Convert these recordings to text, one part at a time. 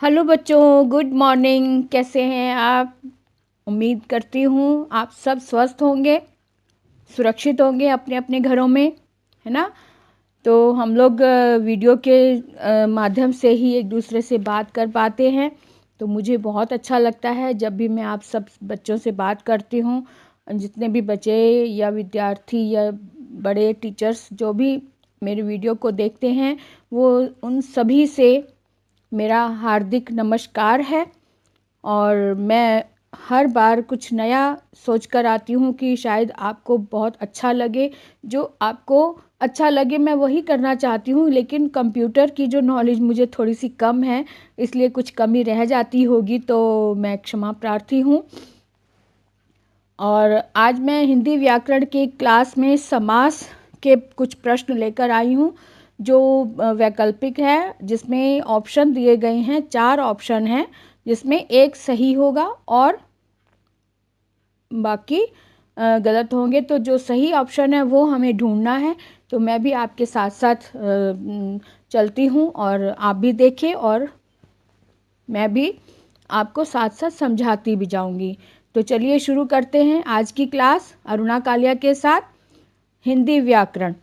Hello बच्चों, good morning. कैसे हैं आप? उम्मीद करती हूँ आप सब स्वस्थ होंगे, सुरक्षित होंगे अपने अपने घरों में, है ना। तो हम लोग वीडियो के माध्यम से ही एक दूसरे से बात कर पाते हैं। तो मुझे बहुत अच्छा लगता है जब भी मैं आप सब बच्चों से बात करती हूँ। जितने भी बच्चे या विद्यार्थी या बड़े टीचर्स जो भी मेरे वीडियो को देखते हैं, वो उन सभी से मेरा हार्दिक नमस्कार है। और मैं हर बार कुछ नया सोच कर आती हूँ कि शायद आपको बहुत अच्छा लगे। जो आपको अच्छा लगे मैं वही करना चाहती हूँ, लेकिन कंप्यूटर की जो नॉलेज मुझे थोड़ी सी कम है, इसलिए कुछ कमी रह जाती होगी, तो मैं क्षमा प्रार्थी हूँ। और आज मैं हिंदी व्याकरण की क्लास में समास के कुछ प्रश्न लेकर आई हूँ, जो वैकल्पिक है, जिसमें ऑप्शन दिए गए हैं। 4 ऑप्शन हैं, जिसमें एक सही होगा और बाकी गलत होंगे। तो जो सही ऑप्शन है वो हमें ढूंढना है। तो मैं भी आपके साथ साथ चलती हूँ, और आप भी देखें, और मैं भी आपको साथ साथ समझाती भी जाऊंगी। तो चलिए शुरू करते हैं आज की क्लास अरुणा कालिया के साथ, हिंदी व्याकरण।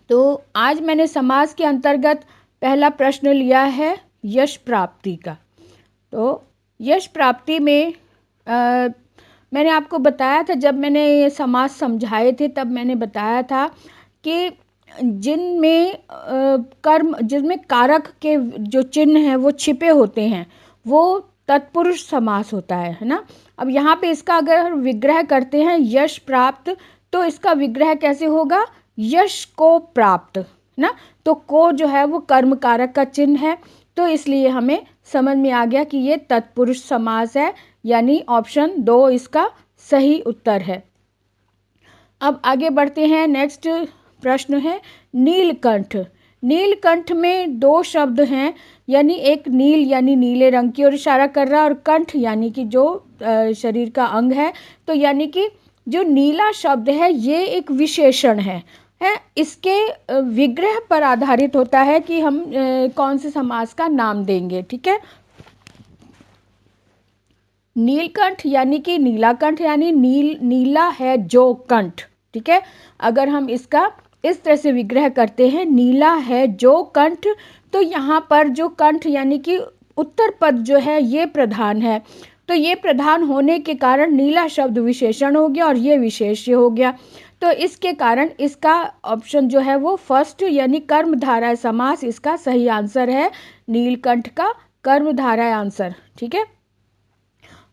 तो आज मैंने समास के अंतर्गत पहला प्रश्न लिया है यश प्राप्ति का। तो यश प्राप्ति में मैंने आपको बताया था, जब मैंने ये समास समझाए थे तब मैंने बताया था कि जिनमें कर्म, जिनमें कारक के जो चिन्ह हैं वो छिपे होते हैं, वो तत्पुरुष समास होता है ना। अब यहाँ पे इसका अगर विग्रह करते हैं यश प्राप्त, तो इसका विग्रह कैसे होगा? यश को प्राप्त ना। तो को जो है वो कर्म कारक का चिन्ह है, तो इसलिए हमें समझ में आ गया कि ये तत्पुरुष समास है, यानी ऑप्शन 2 इसका सही उत्तर है। अब आगे बढ़ते हैं। नेक्स्ट प्रश्न है नीलकंठ। नीलकंठ में 2 शब्द हैं, यानी एक नील यानी नीले रंग की ओर इशारा कर रहा है, और कंठ यानी कि जो शरीर का अंग है। तो यानी कि जो नीला शब्द है ये एक विशेषण है। इसके विग्रह पर आधारित होता है कि हम कौन से समास का नाम देंगे। ठीक है। नीलकंठ यानी कि नीलाकंठ, यानी नीला है जो कंठ। ठीक है। अगर हम इसका इस तरह से विग्रह करते हैं, नीला है जो कंठ, तो यहाँ पर जो कंठ यानी कि उत्तर पद जो है ये प्रधान है। तो ये प्रधान होने के कारण नीला शब्द विशेषण हो गया और ये विशेष्य हो गया। तो इसके कारण इसका ऑप्शन जो है वो फर्स्ट यानी कर्मधारय समास इसका सही आंसर है। नीलकंठ का कर्मधारय आंसर। ठीक है।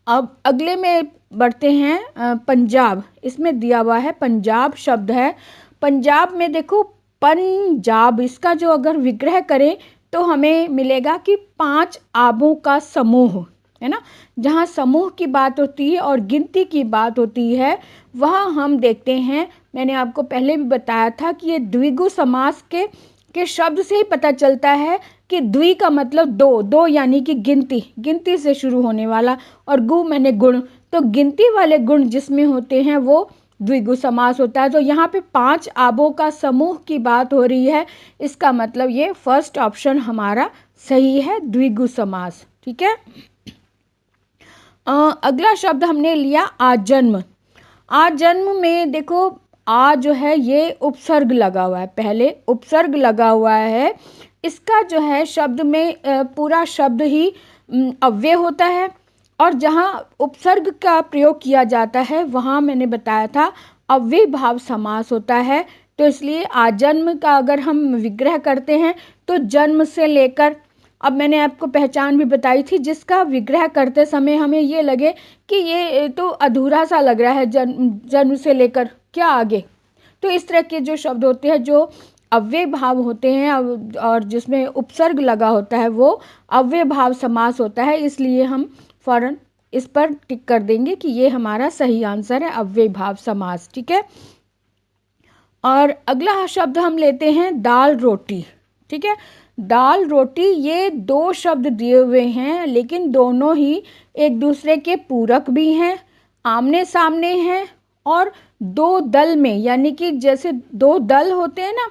अब अगले में बढ़ते हैं। पंजाब, इसमें दिया हुआ है पंजाब शब्द है। पंजाब में देखो पंजाब, इसका जो अगर विग्रह करें तो हमें मिलेगा कि 5 आबों का समूह, है ना। जहाँ समूह की बात होती है और गिनती की बात होती है, वहाँ हम देखते हैं, मैंने आपको पहले भी बताया था कि ये द्विगु समास के शब्द से ही पता चलता है कि द्वि का मतलब 2, 2 यानी कि गिनती, गिनती से शुरू होने वाला, और गु मैंने गुण। तो गिनती वाले गुण जिसमें होते हैं वो द्विगु समास होता है। तो यहाँ पे 5 आबों का समूह की बात हो रही है, इसका मतलब ये फर्स्ट ऑप्शन हमारा सही है, द्विगु समास। ठीक है। अगला शब्द हमने लिया आजन्म। आजन्म में देखो आ जो है ये उपसर्ग लगा हुआ है, पहले उपसर्ग लगा हुआ है। इसका जो है शब्द में पूरा शब्द ही अव्यय होता है, और जहाँ उपसर्ग का प्रयोग किया जाता है वहाँ मैंने बताया था अव्यय भाव समास होता है। तो इसलिए आजन्म का अगर हम विग्रह करते हैं तो जन्म से लेकर, अब मैंने आपको पहचान भी बताई थी, जिसका विग्रह करते समय हमें ये लगे कि ये तो अधूरा सा लग रहा है, जन्म से लेकर क्या आगे। तो इस तरह के जो शब्द होते हैं जो अव्यय भाव होते हैं और जिसमें उपसर्ग लगा होता है वो अव्यय भाव समास होता है। इसलिए हम फौरन इस पर टिक कर देंगे कि ये हमारा सही आंसर है, अव्यय भाव समास। ठीक है। और अगला शब्द हम लेते हैं दाल रोटी। ठीक है। दाल रोटी, ये 2 शब्द दिए हुए हैं, लेकिन दोनों ही एक दूसरे के पूरक भी हैं, आमने सामने हैं, और 2 दल में, यानी कि जैसे 2 दल होते हैं ना,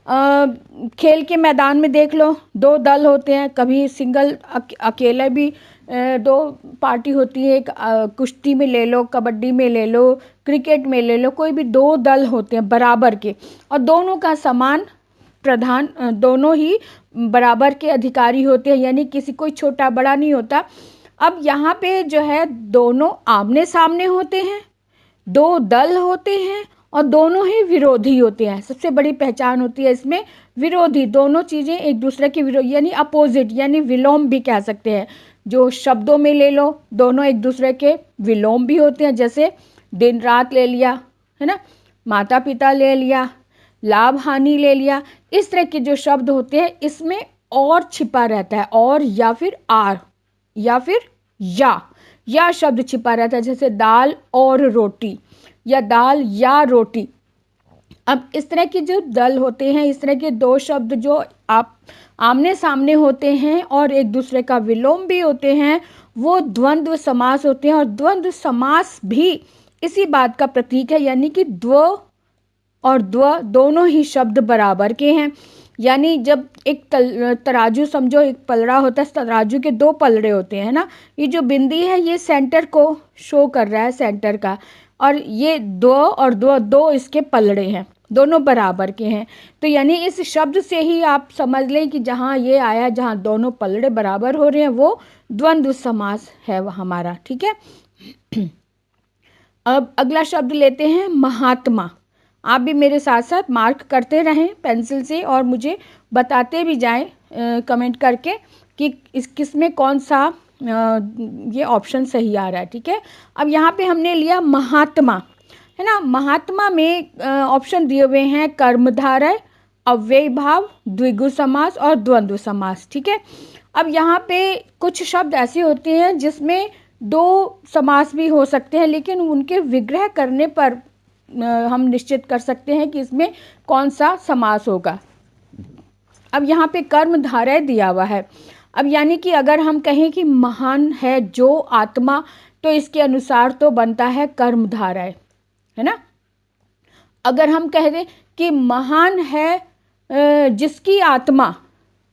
खेल के मैदान में देख लो, दो दल होते हैं, कभी सिंगल अकेले भी दो पार्टी होती है। कुश्ती में ले लो, कबड्डी में ले लो, क्रिकेट में ले लो, कोई भी दो दल होते हैं बराबर के, और दोनों का समान प्रधान, दोनों ही बराबर के अधिकारी होते हैं, यानी किसी कोई छोटा बड़ा नहीं होता। अब यहाँ पे जो है दोनों आमने सामने होते हैं, दो दल होते हैं, और दोनों ही विरोधी होते हैं। सबसे बड़ी पहचान होती है इसमें विरोधी, दोनों चीज़ें एक दूसरे के विरोध, यानी अपोजिट, यानी विलोम भी कह सकते हैं। जो शब्दों में ले लो, दोनों एक दूसरे के विलोम भी होते हैं, जैसे दिन रात ले लिया, है ना, माता पिता ले लिया, लाभ हानि ले लिया। इस तरह के जो शब्द होते हैं इसमें और छिपा रहता है, और या फिर आर, या फिर या शब्द छिपा रहता है, जैसे दाल और रोटी, या दाल या रोटी। अब इस तरह के जो दल होते हैं, इस तरह के दो शब्द जो आप आमने सामने होते हैं और एक दूसरे का विलोम भी होते हैं, वो द्वंद्व समास होते हैं। और द्वंद्व समास भी इसी बात का प्रतीक है, यानी कि द्व और द्व दोनों ही शब्द बराबर के हैं। यानी जब एक तराजू समझो, एक पलड़ा होता है, तराजू के दो पलड़े होते हैं ना, ये जो बिंदी है ये सेंटर को शो कर रहा है, सेंटर का, और ये दो और दो इसके पलड़े हैं, दोनों बराबर के हैं। तो यानी इस शब्द से ही आप समझ लें कि जहाँ ये आया, जहाँ दोनों पलड़े बराबर हो रहे हैं, वो द्वंद्व समास है हमारा, ठीक है। अब अगला शब्द लेते हैं महात्मा। आप भी मेरे साथ साथ मार्क करते रहें पेंसिल से, और मुझे बताते भी जाएं कमेंट करके कि किस में कौन सा ये ऑप्शन सही आ रहा है, ठीक है। अब यहाँ पे हमने लिया महात्मा, है ना। महात्मा में ऑप्शन दिए हुए हैं कर्मधारय, अव्ययी भाव, द्विगु समास और द्वंद्व समास, ठीक है। अब यहाँ पे कुछ शब्द ऐसे होते हैं जिसमें दो समास भी हो सकते हैं, लेकिन उनके विग्रह करने पर हम निश्चित कर सकते हैं कि इसमें कौन सा समास होगा। अब यहाँ पे कर्मधारय दिया हुआ है। अब यानी कि अगर हम कहें कि महान है जो आत्मा, तो इसके अनुसार तो बनता है कर्मधारय, है ना। अगर हम कह दें कि महान है जिसकी आत्मा,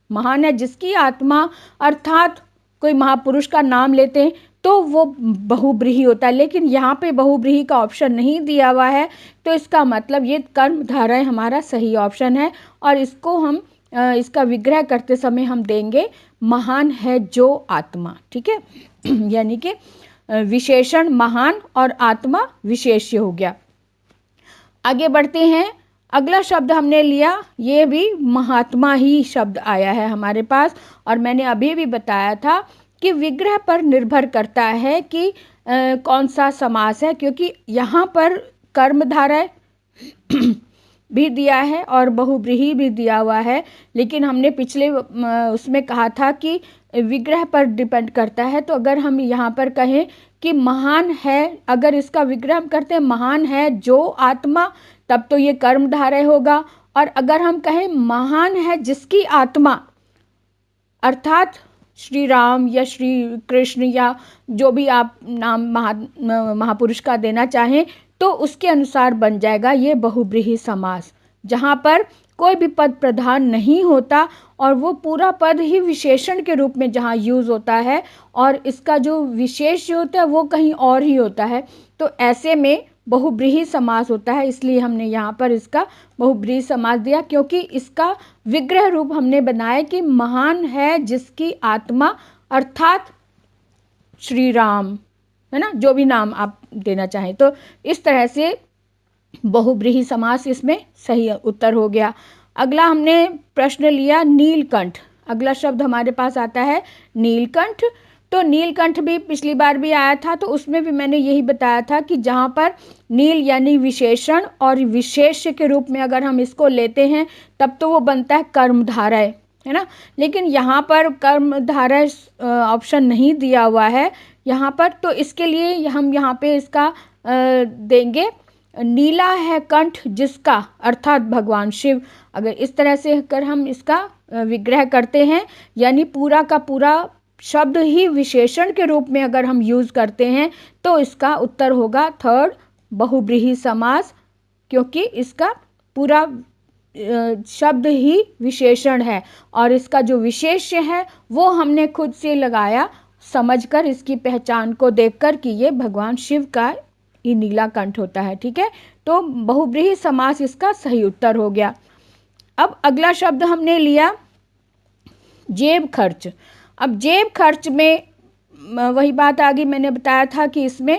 महान है जिसकी आत्मा, अर्थात कोई महापुरुष का नाम लेते हैं, तो वो बहुब्रीहि होता है। लेकिन यहाँ पे बहुब्रीहि का ऑप्शन नहीं दिया हुआ है, तो इसका मतलब ये कर्मधारय हमारा सही ऑप्शन है, और इसको हम इसका विग्रह करते समय हम देंगे महान है जो आत्मा, ठीक है। यानी कि विशेषण महान और आत्मा विशेष्य हो गया। आगे बढ़ते हैं। अगला शब्द हमने लिया, ये भी महात्मा ही शब्द आया है हमारे पास, और मैंने अभी भी बताया था कि विग्रह पर निर्भर करता है कि कौन सा समास है, क्योंकि यहाँ पर कर्मधारय भी दिया है और बहुब्रीहि भी दिया हुआ है, लेकिन हमने पिछले उसमें कहा था कि विग्रह पर डिपेंड करता है। तो अगर हम यहाँ पर कहें कि महान है, अगर इसका विग्रह हम करते हैं महान है जो आत्मा, तब तो ये कर्मधारय होगा। और अगर हम कहें महान है जिसकी आत्मा, अर्थात श्री राम या श्री कृष्ण या जो भी आप नाम महापुरुष का देना चाहें, तो उसके अनुसार बन जाएगा ये बहुब्रीहि समास, जहाँ पर कोई भी पद प्रधान नहीं होता और वो पूरा पद ही विशेषण के रूप में जहाँ यूज़ होता है, और इसका जो विशेष होता है वो कहीं और ही होता है, तो ऐसे में बहुब्रीहि समास होता है। इसलिए हमने यहाँ पर इसका बहुब्रीहि समास दिया, क्योंकि इसका विग्रह रूप हमने बनाया कि महान है जिसकी आत्मा, अर्थात श्री राम, है ना, जो भी नाम आप देना चाहें। तो इस तरह से बहुब्रीहि समास इसमें सही उत्तर हो गया। अगला हमने प्रश्न लिया नीलकंठ। अगला शब्द हमारे पास आता है नीलकंठ। तो नीलकंठ भी पिछली बार भी आया था, तो उसमें भी मैंने यही बताया था कि जहाँ पर नील यानी विशेषण और विशेष्य के रूप में अगर हम इसको लेते हैं, तब तो वो बनता है कर्मधारय, है ना। लेकिन यहाँ पर कर्मधारय ऑप्शन नहीं दिया हुआ है यहाँ पर, तो इसके लिए हम यहाँ पे इसका देंगे नीला है कंठ जिसका, अर्थात भगवान शिव। अगर इस तरह से अगर हम इसका विग्रह करते हैं, यानी पूरा का पूरा शब्द ही विशेषण के रूप में अगर हम यूज़ करते हैं, तो इसका उत्तर होगा थर्ड बहुब्रीहि समास, क्योंकि इसका पूरा शब्द ही विशेषण है और इसका जो विशेष्य है वो हमने खुद से लगाया, समझकर इसकी पहचान को देखकर कि ये भगवान शिव का ही नीलाकंठ होता है। ठीक है, तो बहुब्रीहि समास इसका सही उत्तर हो गया। अब अगला शब्द हमने लिया जेब खर्च। अब जेब खर्च में वही बात आ गई, मैंने बताया था कि इसमें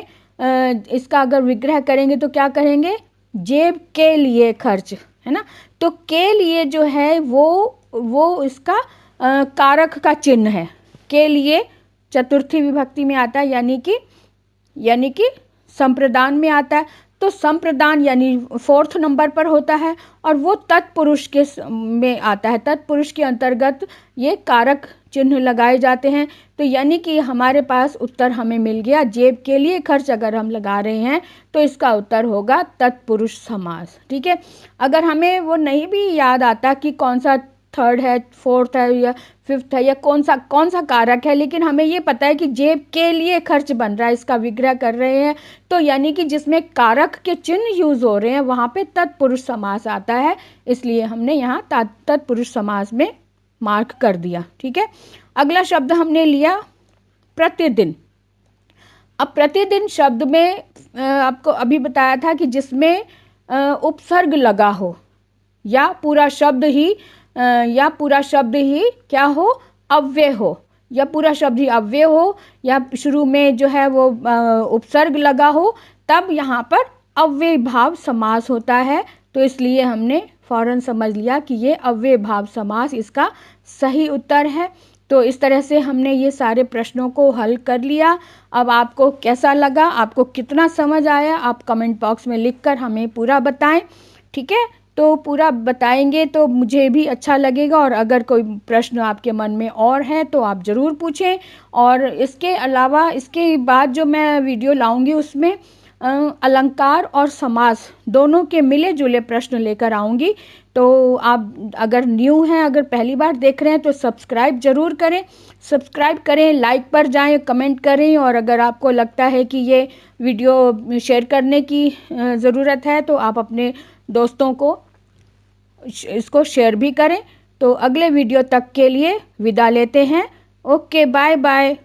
इसका अगर विग्रह करेंगे तो क्या करेंगे, जेब के लिए खर्च, है ना। तो के लिए जो है वो इसका कारक का चिन्ह है। के लिए चतुर्थी विभक्ति में आता है, यानी कि संप्रदान में आता है। तो संप्रदान यानी 4th नंबर पर होता है और वो तत्पुरुष के में आता है। तत्पुरुष के अंतर्गत ये कारक चिन्ह लगाए जाते हैं। तो यानी कि हमारे पास उत्तर हमें मिल गया, जेब के लिए खर्च अगर हम लगा रहे हैं तो इसका उत्तर होगा तत्पुरुष समास। ठीक है, अगर हमें वो नहीं भी याद आता कि कौन सा 3rd है, 4th है या 5th है या कौन सा कारक है, लेकिन हमें ये पता है कि जेब के लिए खर्च बन रहा है, इसका विग्रह कर रहे हैं, तो यानी कि जिसमें कारक के चिन्ह यूज हो रहे हैं वहाँ पे तत्पुरुष समास आता है, इसलिए हमने यहाँ तत्पुरुष समास में मार्क कर दिया। ठीक है, अगला शब्द हमने लिया प्रतिदिन। अब प्रतिदिन शब्द में आपको अभी बताया था कि जिसमें उपसर्ग लगा हो या पूरा शब्द ही क्या हो, अव्यय हो, या पूरा शब्द ही अव्यय हो या शुरू में जो है वो उपसर्ग लगा हो, तब यहाँ पर अव्यय भाव समास होता है। तो इसलिए हमने फौरन समझ लिया कि ये अव्यय भाव समास इसका सही उत्तर है। तो इस तरह से हमने ये सारे प्रश्नों को हल कर लिया। अब आपको कैसा लगा, आपको कितना समझ आया, आप कमेंट बॉक्स में लिखकर हमें पूरा बताएं। ठीक है, तो पूरा बताएंगे तो मुझे भी अच्छा लगेगा, और अगर कोई प्रश्न आपके मन में और है तो आप ज़रूर पूछें। और इसके अलावा इसके बाद जो मैं वीडियो लाऊंगी उसमें अलंकार और समास दोनों के मिले जुले प्रश्न लेकर आऊँगी। तो आप अगर न्यू हैं, अगर पहली बार देख रहे हैं तो सब्सक्राइब ज़रूर करें, लाइक पर जाएं, कमेंट करें, और अगर आपको लगता है कि ये वीडियो शेयर करने की ज़रूरत है तो आप अपने दोस्तों को इसको शेयर भी करें। तो अगले वीडियो तक के लिए विदा लेते हैं। Okay, bye bye.